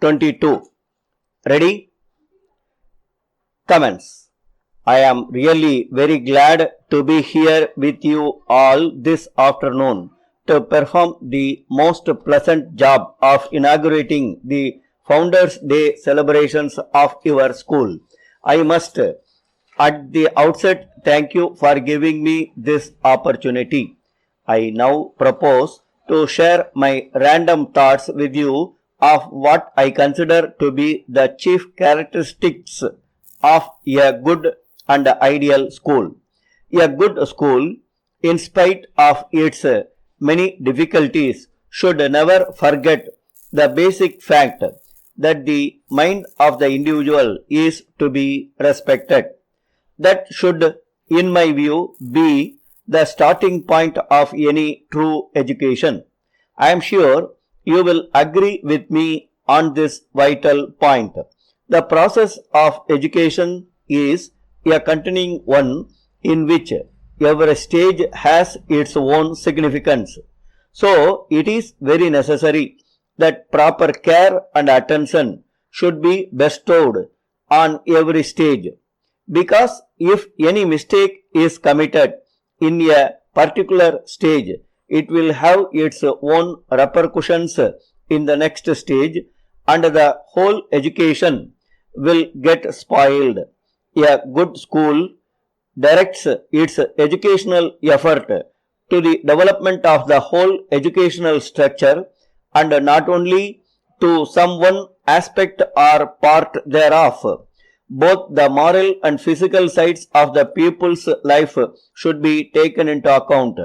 22. Ready? Comments. I am really very glad to be here with you all this afternoon to perform the most pleasant job of inaugurating the Founders Day celebrations of your school. I must at the outset thank you for giving me this opportunity. I now propose to share my random thoughts with you of what I consider to be the chief characteristics of a good and ideal school. A good school, in spite of its many difficulties, should never forget the basic fact that the mind of the individual is to be respected. That should, in my view, be the starting point of any true education. I am sure you will agree with me on this vital point. The process of education is a continuing one in which every stage has its own significance. So, it is very necessary that proper care and attention should be bestowed on every stage. Because if any mistake is committed in a particular stage, it will have its own repercussions in the next stage and the whole education will get spoiled. A good school directs its educational effort to the development of the whole educational structure and not only to some one aspect or part thereof. Both the moral and physical sides of the pupil's life should be taken into account.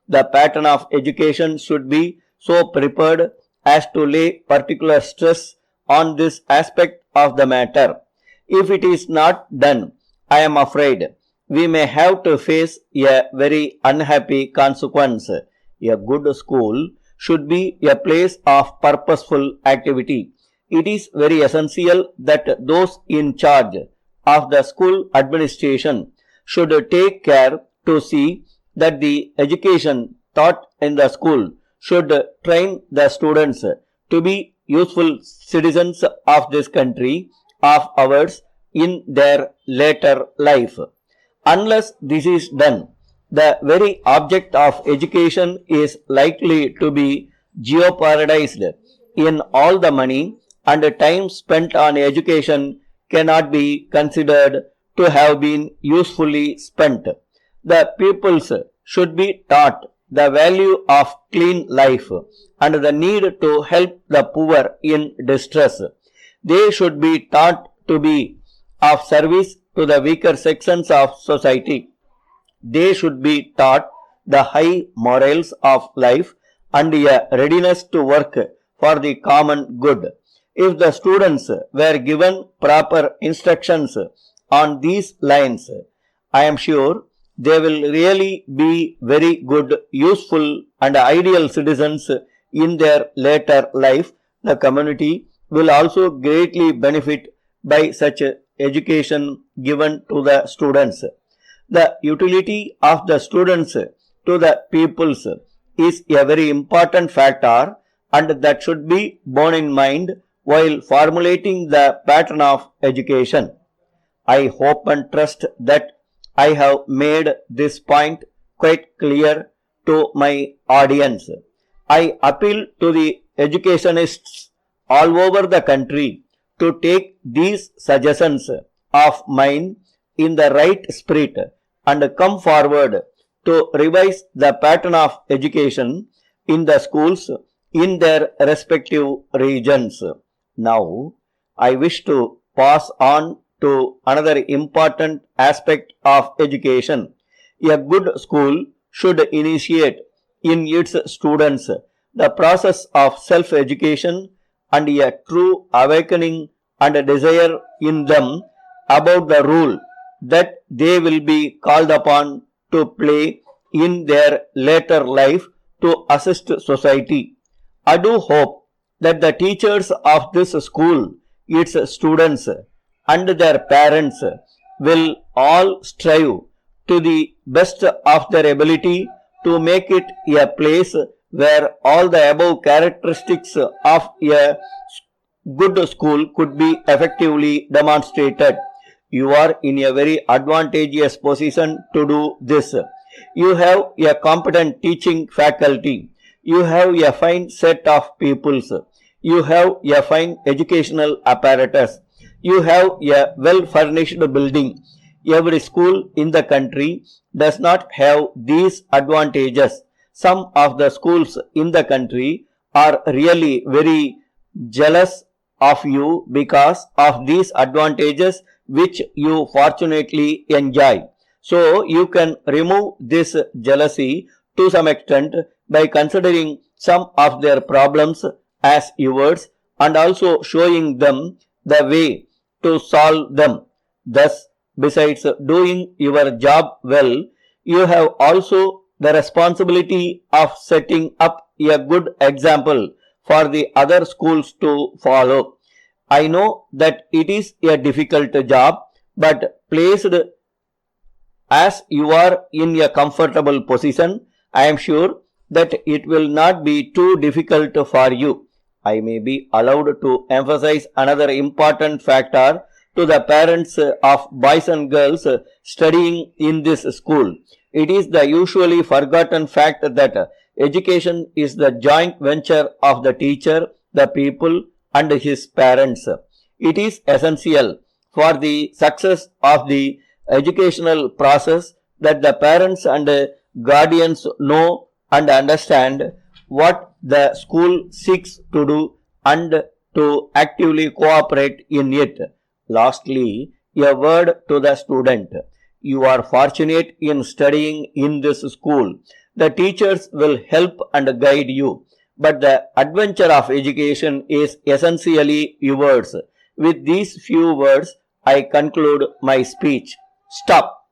The pattern of education should be so prepared as to lay particular stress on this aspect of the matter. If it is not done, I am afraid we may have to face a very unhappy consequence. A good school should be a place of purposeful activity. It is very essential that those in charge of the school administration should take care to see that the education taught in the school should train the students to be useful citizens of this country of ours in their later life. Unless this is done, the very object of education is likely to be jeopardized. In all the money and time spent on education cannot be considered to have been usefully spent. The pupils should be taught the value of clean life and the need to help the poor in distress. They should be taught to be of service to the weaker sections of society. They should be taught the high morals of life and a readiness to work for the common good. If the students were given proper instructions on these lines, I am sure they will really be very good, useful and ideal citizens in their later life. The community will also greatly benefit by such education given to the students. The utility of the students to the pupils is a very important factor and that should be borne in mind while formulating the pattern of education. I hope and trust that I have made this point quite clear to my audience. I appeal to the educationists all over the country to take these suggestions of mine in the right spirit and come forward to revise the pattern of education in the schools in their respective regions. Now, I wish to pass on to another important aspect of education. A good school should initiate in its students the process of self-education and a true awakening and a desire in them about the role that they will be called upon to play in their later life to assist society. I do hope that the teachers of this school, its students and their parents will all strive to the best of their ability to make it a place where all the above characteristics of a good school could be effectively demonstrated. You are in a very advantageous position to do this. You have a competent teaching faculty. You have a fine set of pupils. You have a fine educational apparatus. You have a well furnished building. Every school in the country does not have these advantages. Some of the schools in the country are really very jealous of you because of these advantages which you fortunately enjoy. So you can remove this jealousy to some extent by considering some of their problems as yours and also showing them the way to solve them. Thus, besides doing your job well, you have also the responsibility of setting up a good example for the other schools to follow. I know that it is a difficult job, but placed as you are in a comfortable position, I am sure that it will not be too difficult for you. I may be allowed to emphasize another important factor to the parents of boys and girls studying in this school. It is the usually forgotten fact that education is the joint venture of the teacher, the pupil, and his parents. It is essential for the success of the educational process that the parents and guardians know and understand what the school seeks to do and to actively cooperate in it. Lastly, a word to the student. You are fortunate in studying in this school. The teachers will help and guide you, but the adventure of education is essentially yours. With these few words, I conclude my speech. Stop.